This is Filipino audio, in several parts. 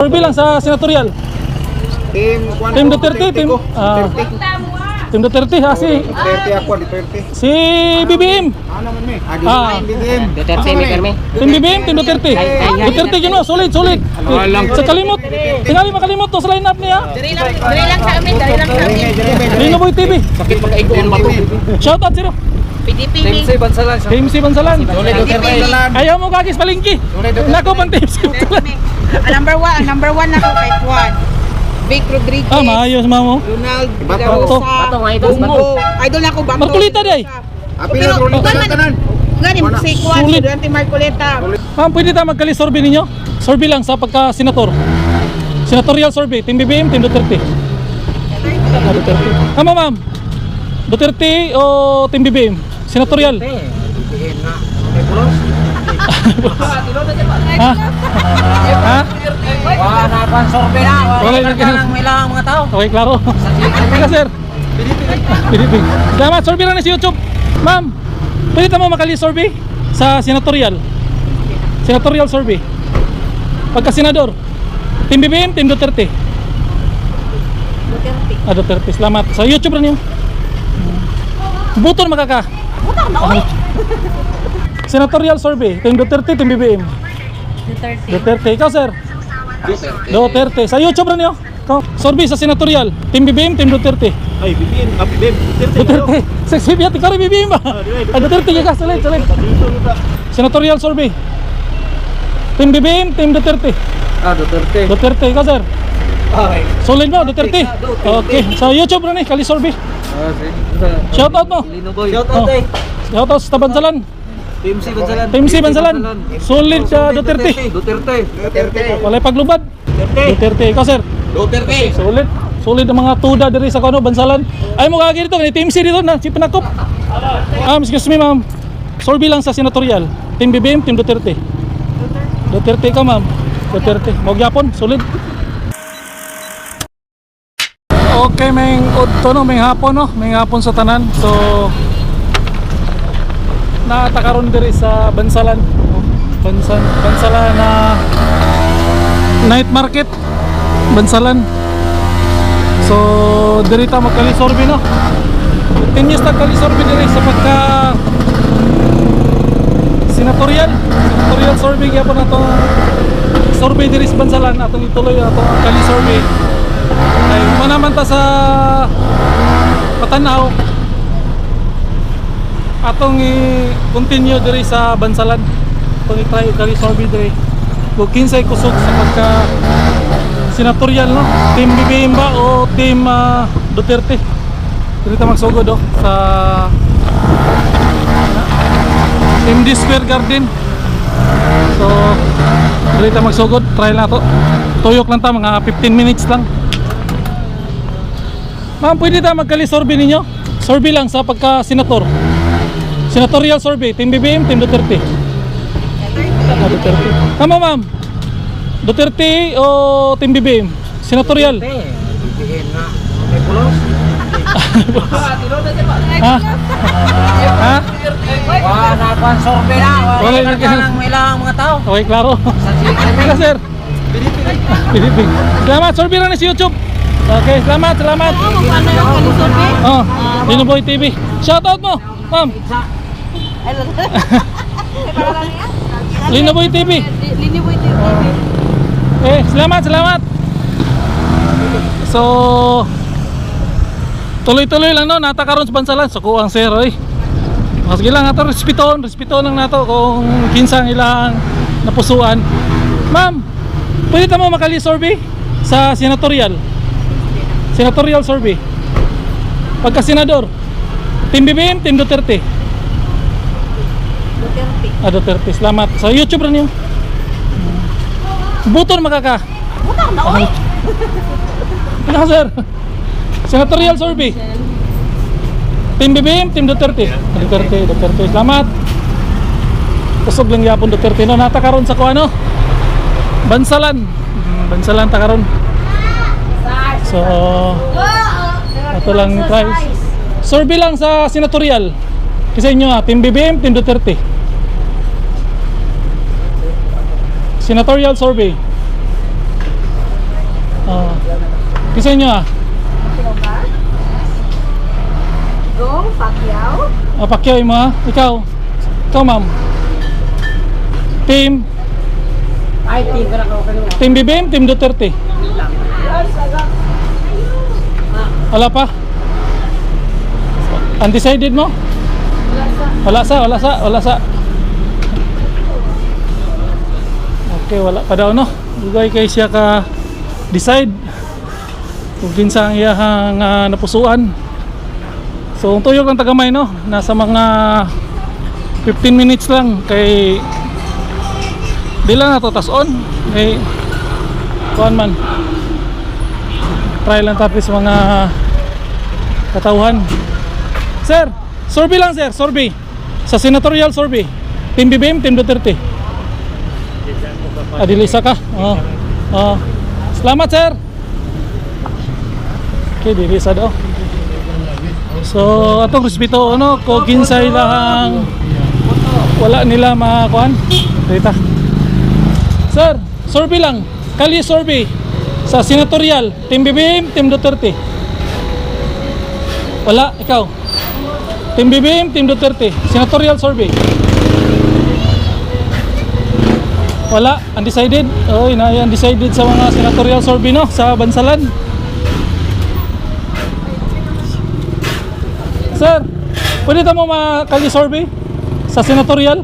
Survey lang sa senatorial. Team Duterte, Team Duterte ha, si BBM. Duterte mi karmi. Team BBM, Team Duterte. Duterte gino, solid. Sa kalimot. Tingali makalimot to sa line up niya. Diri lang sa amin, diri lang sa amin. Linoboy TV. Sakit magkaigo ang bato. Shout out zero. PDP ni. Team C Bansalan. Ayaw mo kagis palingki. Nako pang Team C Bansalan. Number one ako kay Juan. Vic Rodriguez. Maayos mamo. Ronald Bato. Bato nga ito. Idol ako Bato. Markulita day. Pero tanan. Gani si Juan, Sulit. Dante Marcoleta. Ma'am, pwede tayo magkali-survey ninyo? Survey lang sa pagka-senator. Senatorial survey. Team BBM, Team Duterte. Duterte. Tama ma'am. Duterte o Team BBM? Senatorial. Ha? Ha? Wala pa sorbe na. Wala Wala na may lang mga tao. Okay, klaro. Teka sir. PDP. Salamat, survey lang na sa YouTube. Ma'am, pwede tayo makali-survey sa senatorial. Senatorial survey. Pagka-senador. Team BBM, Team Duterte. Duterte. Salamat. Sa YouTube rin yun. Buto na makaka. Senatorial survey. Team Duterte, Team BBM. Duterte. Ikaw sir? Duterte. Sa YouTube rin yun. Survey sa senatorial. Team BBM, Team Duterte. Ay, BBM, Duterte. Sexy biya, ikaw rin BBM ba? Duterte ka, salit. Senatorial survey. Team BBM, Team Duterte. Duterte. Duterte, ikaw sir? Okay. Solid mo, Duterte. Okay, sa YouTube rin kali survey. Shout out mo. Shout out eh. Shout out sa Bansalan. Team C Bansalan. Team C Bansalan. Solid sa Duterte. Duterte. Walay paglubad. Duterte, ikaw sir? Duterte. Solid ang mga tuda diri sa kano Bansalan. Ay mo kagi dito, ni Team C dito na, si Pinakop. Excuse me ma'am. Survey lang sa senatorial. Team BBM, Team Duterte. Duterte ka ma'am. Duterte. Mo gyapon, solid. Okay, may udto no, may hapon no, may hapon sa tanan. So naatakaron diri sa Bansalan. Bansalan na night market. Bansalan. So diri ta magkali-survey no. Continuous ta kali-survey diri sa pagka senatorial survey gyapon nato. Survey diri sa Bansalan atong ituloy atong kali-survey. Ay manaman ta sa Patanaw. Atong i-continue diri sa Bansalan. Atong i-try kali-survey diri. Kung kinsay kusog sa pagka senatorial no, Team BBM ba o Team Duterte. Dito ta magsugod sa MD Square Garden. So dito ta magsugod, try lang to. Tuyok lang ta, mga 15 minutes lang. Ma'am, pwede ta magkali-survey ninyo? Survey lang sa pagka-senator. Senatorial survey, Team BBM, Team Duterte. Duterte. Tama ma'am. Duterte o Team BBM? Senatorial. BBM na. May pulos. Ha? Ha? Wala pa sorbe na. Wala Wala lang may lang mga tao. Okay, klaro. Teka sir. PDP. Salamat, survey lang na sa YouTube. Okay, salamat. Linoboy TV. Shout out mo, ma'am. Linoboy TV. Salamat. So tuloy-tuloy lang no, natakaron sa Bansalan. So kuang sir oy. Sige lang ato respeton lang nato kung kinsang ilang napusuan. Ma'am, pwede ta mo makali-survey sa senatorial survey. Pagka senador, Team BBM, Team Duterte. Duterte. Salamat. Sa YouTube rin yun. Buto na makaka. Ano sir? Senatorial survey. Team BBM, Team Duterte. Duterte. Salamat. Kusog lang yapon Duterte no, natakaron sa kuano. Bansalan takaron. So ato lang try. Survey lang sa senatorial. Kasi inyo Team BBM, Team Duterte. Senatorial survey. Isa nyo ah. Sino ba? Gong, Pacquiao. Pacquiao mo ah. Ikaw. Ikaw ma'am. Team. Ay, team ka na ako kanina. Team BBM, Team Duterte. Wala pa? Undecided mo? Wala sa. Okay, wala pa daw no. Dugay kay siya ka decide kung kinsa ang iyahang napusuan. So, ang tuyok ng tagamay no, nasa mga 15 minutes lang kay di lang na to tas-on kay kuan man. Try lang tapos mga katauhan. Sir, survey lang sir, survey. Sa senatorial survey. Team BBM, Team Duterte. Adilisa ka? Oo. Oo. Salamat sir. Okay, dilisa daw. So, atong respeto ano, ko kinsay lang wala nila makuan. Dita. Sir, survey lang. Kali survey sa senatorial, Team BBM, Team Duterte. Wala, ikaw. Team BBM, Team Duterte. Senatorial survey. Wala, undecided. Oy, na undecided sa mga senatorial survey no sa Bansalan. Sir, pwede ta mo makali survey sa senatorial?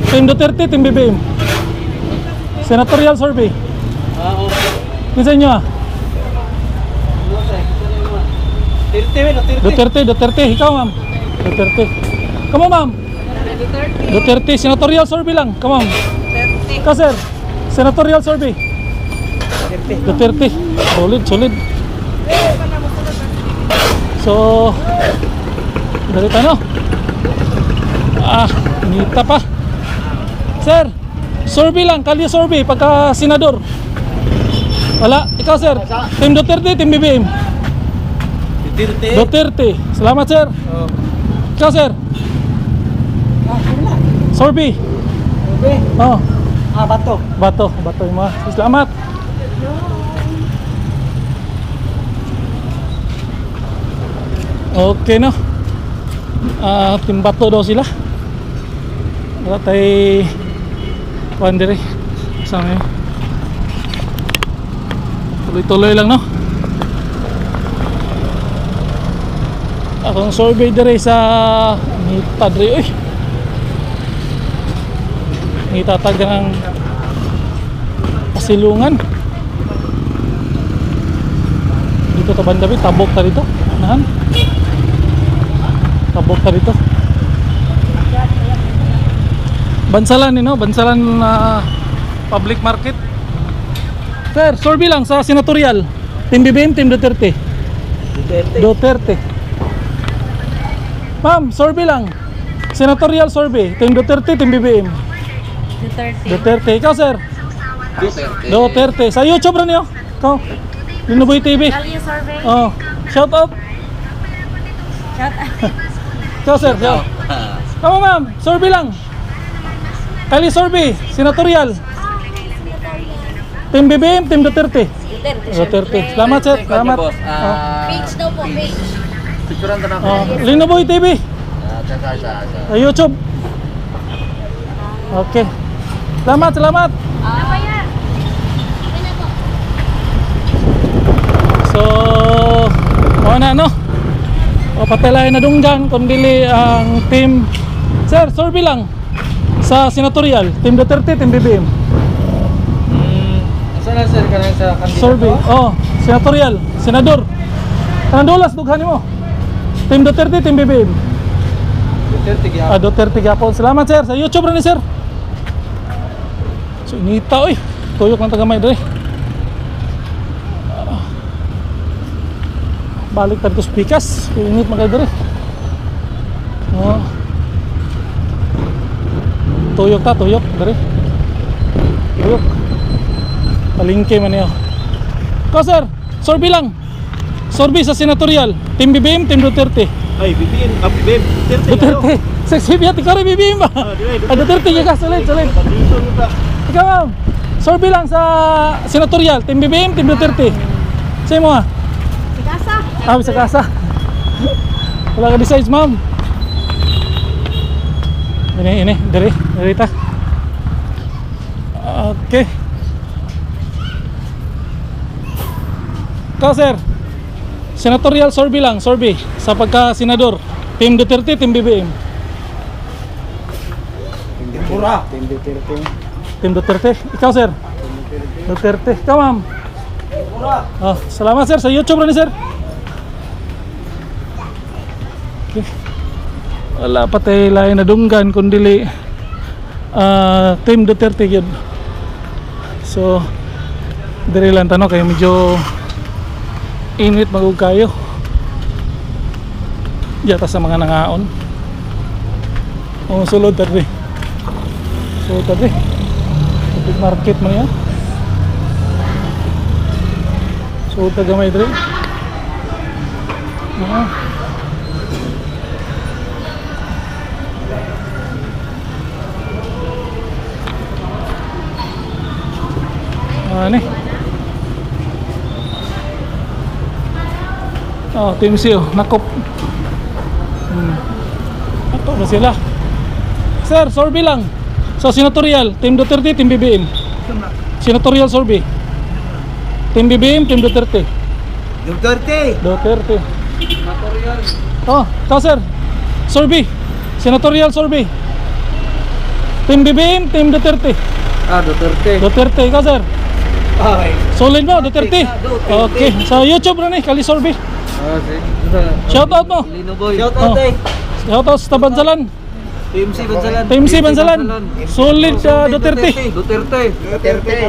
Team Duterte, Team BBM. Senatorial survey. Oo. Kinsa inyo ah? Tirte. Duterte, ikaw ma'am. Duterte. Kamu ma'am. Duterte, senatorial survey lang. Kamu ma'am. Ikaw sir, senatorial survey. Duterte. Solid. So, dalita no? Nita pa. Sir, survey lang, kalye survey pagka senador. Wala, ikaw sir. Team Duterte, Team BBM. Duterte. Salamat sir. Ikaw sir. Survey. Oh. Bato yung mga. Salamat. Okay no. Team Bato daw sila. Wala tayo wandere. Sama yun. Tuloy-tuloy lang no. Akong survey dire sa Ngita dire. Uy. Ngita tagang pasilungan. Dito ta bandabi, tabok ta dito. Nahan. Tabok ta dito. Bansalan no, Bansalan public market. Sir, survey lang sa senatorial. Team BBM, Team Duterte. Duterte. Ma'am, survey lang. Senatorial survey. Team Duterte, Team BBM. Duterte. Ikaw, sir? Duterte. Sa YouTube rin yun. Ikaw? Linuboy TV. Oh. Shout out. Ikaw, sir? Ikaw. Kamu, ma'am. Survey lang. Kali survey. Senatorial. Team BBM, Team Duterte. Duterte. Salamat, sir. Salamat. Page daw po, page. Picturean ka na ako. Linuboy TV. Sa YouTube. Okay. Salamat. So, na no? O patalayan na dunggan kundili ang team. Sir, survey lang sa senatorial, Team Duterte, Team BBM. Saan na sir ka na sa kandidato? Survey. Oh, senatorial, senador. Kanang dulas dughan mo. Team Duterte, Team BBM. Duterte gyapon. Salamat sir. Sa YouTube rin ni sir. So inita oy. Tuyok ng tagamay dre. Balik tayo to speakers. Init man kay dre. Oh. Tuyok dre. Tuyok. Palingke man niyo. Ko sir, survey lang. Survey sa senatorial. Team BBM, Team Duterte. Ay, BBM. Duterte. Sexy biya, ikaw rin BBM ba? Duterte ka, sulit. Ikaw ma'am, survey lang sa senatorial. Team BBM, Team Duterte. Sa mo ah. Sigasa. Sa kasa. Wala ka besides, ma'am. Ini, dari ta. Okay. Ikaw, sir. Senatorial survey lang, survey sa pagka-senador. Team Duterte, Team BBM. Mura. Team Duterte. Ikaw, sir. Duterte. Ikaw, ma'am. Oh, salamat, sir. Sa YouTube rin, sir. Okay. Wala pa tayo lain na dunggan kundi Team Duterte yun. So diri lang tanong kayo medyo init magug kayo yata sa mga nangaon. Sulod tadi Big market man yan. Sulod tagamay diri. Ni. Oh, Team C, nakop. Nakop na sila. Sir, survey lang. So, senatorial, Team Duterte, Team BBM. Senatorial survey. Team BBM, Team Duterte. Duterte. Oh, ikaw, sir. Survey. Senatorial survey. Team BBM, Team Duterte. Duterte, ikaw, sir. Solid mo, Duterte. Okay, sa YouTube na ni, Kali Survey. Shoutout mo. Shoutout eh. Shoutout sa Bansalan. Team C Bansalan. Solid Duterte.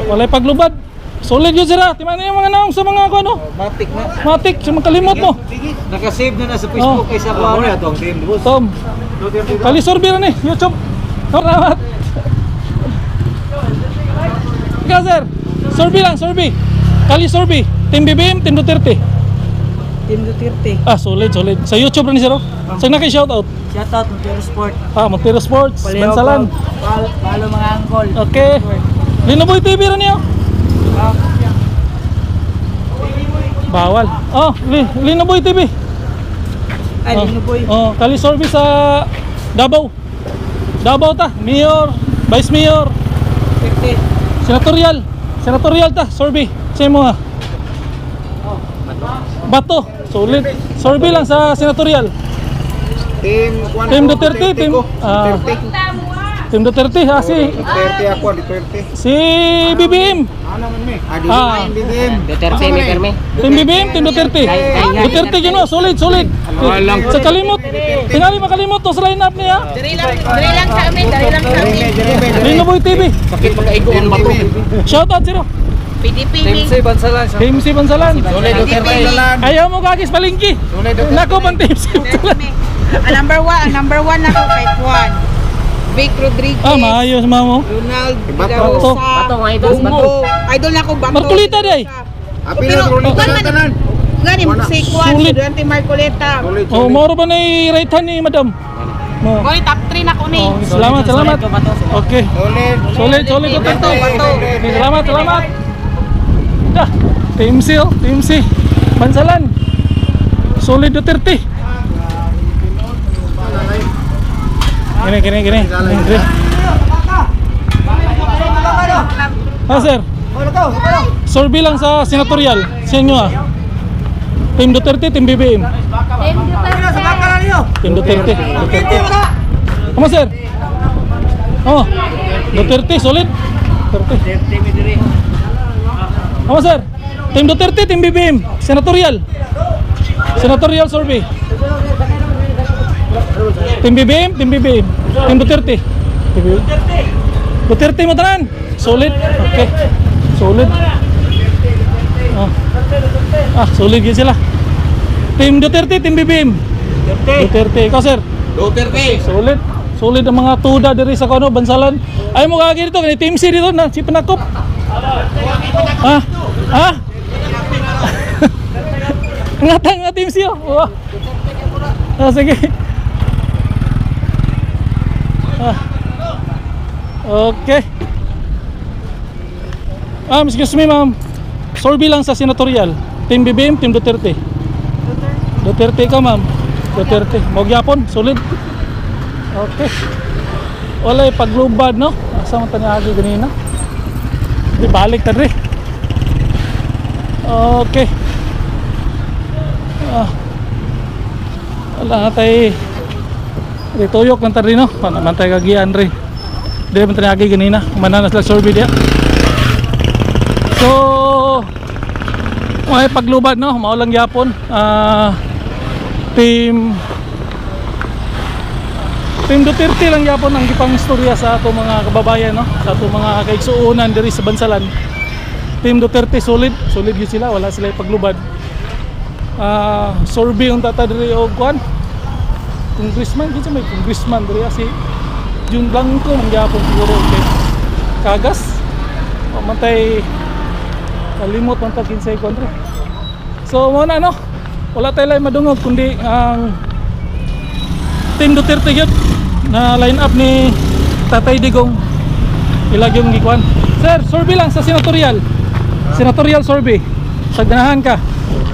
Walay paglubad. Solid yun sila. Timan na yung mga naong sa mga ano. Matik, sa mga kalimot mo. Nakasave na sa Facebook kaysa ko. Tom. Kali Survey na ni, YouTube. Salamat. Ikaw, sir. Survey lang, survey. Kali survey. Team BBM, Team Duterte. Team Duterte. Solid. Sa YouTube rin sir. Saan na kayo shoutout? Shoutout Montero Sport. Montero Sports, Bansalan. Palo mga angkol. Okay. Linoboy TV rin niyo. Bawal. Linoboy TV. Linoboy. Kali survey sa Davao. Davao ta, Mayor, Vice Mayor. Senatorial ta, survey. Sa mo ha. Bato, solid. Survey lang sa senatorial. Team Duterte, Team Duterte si BBM. Duterte, may karmi. Team BBM, Team Duterte. Duterte yun o, solid. Sa kalimot. Tingali makalimot to sa line up niya. Dari lang sa amin. Linoboy TV. Sakit pagkaigoon ba to? Shoutout siro. PDP. Team C Bansalan. Solid Duterte. Ayaw mo kagis palingki. Nako pang Team C Bansalan. Number one ako kay Juan. Vic Rodriguez. Maayos mamo. Ronald Bato. Bato mga idol. Idol na ko Bato. Markulita day. Gani mo si Juan, Sulit. Estudiante Marcoleta. Moro ba na right hand ni madam? Mo. Boy, top 3 na ko ni. Salamat. Okay. Solid Bato. Okay, salamat. Team C. Bansalan. Solid Duterte. Gini. Sir. Survey lang sa senatorial. Sa inyo Team Duterte, Team BBM. Team Duterte. Kamu, sir? Duterte, solid. Duterte. Kamu, sir? Team Duterte, Team BBM. Senatorial survey. Team BBM, Team Duterte. Duterte mo tanan. Solid. Okay. Solid. Solid yun sila. Team Duterte, Team BBM. Duterte. Ikaw, sir? Duterte. Solid ang mga tuda diri sa Bansalan. Ay mo kagin dito, kani Team C dito na si Panakop. Nga Team C. Sige. Okay. Excuse me, ma'am. Survey lang sa senatorial. Team BBM, Team Duterte. Duterte ka, ma'am. Duterte. Magyapon, solid. Okay. Wala paglubad, no? Asa man taniagi ganina. Di balik ta dre. Okay. Wala tay. Di tuyok lang ta rin, no? Man tay kagian rin. Di man taniagi ganina. Mananas lang survey dia. So, may paglubad, no? Maulang yapon. Team Duterte lang yapon ang gipang istorya sa ato mga kababayan, no? Sa ato mga kaigsuonan diri sa bansalan. Team Duterte solid gyud sila, wala sila paglubad. Survey ang tata diri og kuan. Congressman kinsa may congressman diri si Jun Blanco man gyapon siguro okay. Kagas. Mantay kalimot man ta kinsay kuan diri. So mo na, no? Wala tayo lang madungog kundi ang Team Duterte yun na line up ni Tatay Digong ilag yung gikuan. Sir, survey lang sa senatorial survey sa ganahan ka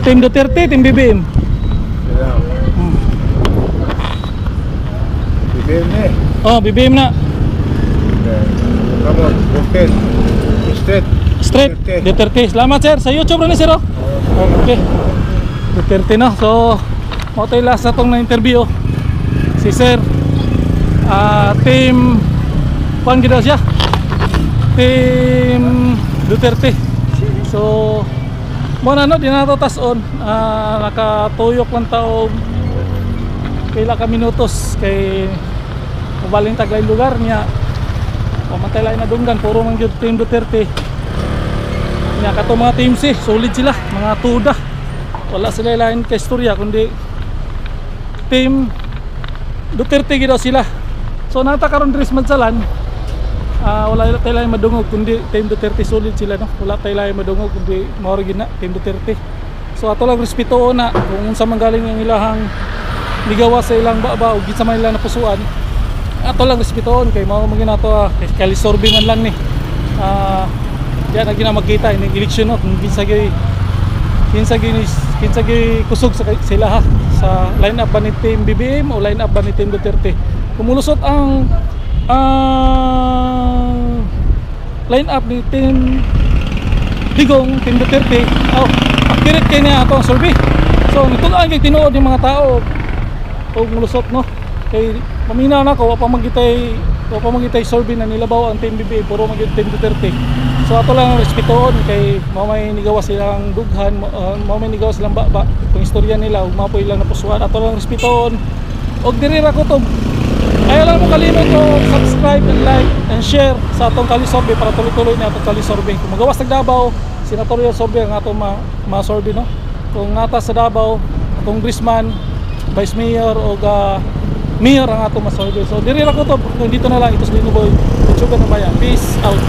Team Duterte, Team BBM. BBM ni. Oh, BBM na Come on, Duterte. straight Duterte. Salamat sir sa YouTube rin sir, oh. Okay, Duterte na. So mo tayo last na tong na interview si sir. Team kuan gid siya, Team Duterte. So mo na, no, di na to tas-on. Nakatuyok lang taog pila ka minutos kay mabaling taglay lugar niya pamatay lang na dunggan puro man gyud Team Duterte niya. Kato mga team si solid sila, mga tuda, wala sila lain ka istorya kundi Team Duterte gid sila. So nata karon diri sa Bansalan, wala tayo lang madungog kundi Team Duterte solid sila, no? Wala tayo lang madungog kundi mao gid na Team Duterte. So ato lang respetoon na kung unsa man galing ang ilahang ligawa sa ilang baba o gid sa man ilang napusuan. Ato lang respetoon kay mao man ginato kalisorbe man lang ni. Diyan na ginamagkita ini eleksyon, no? Kung kinsa gi kusog sa sila, ha, sa line up ba ni Team BBM o line up ba ni Team Duterte. Kumulusot ang line up ni Team Digong, Team Duterte, accurate kay niya ato ang survey. So nitulaan kay tinuod yung mga tao o mulusot, no? Kay paminaw na ko wa pa magitay survey na nilabaw ang Team BBM, puro magit Team Duterte. So ato lang respetoon kay mao may nigawa silang dughan, mao may nigawa silang baba kung istorya nila ug mao po ilang napusuan. Ato lang respetoon og diri ra ko to. Ayaw lang mo kalimot ko subscribe and like and share sa atong Kalisorbe para tuloy-tuloy na atong Kalisorbe. Kung magawas sa Davao, senatorial survey ang atong ma-survey, no? Kung nata sa Davao, congressman, vice mayor o mayor ang atong ma-survey. So diri ra ko to, kung dito na lang, ito sa Linuboy, Sugar na Bayan. Peace out.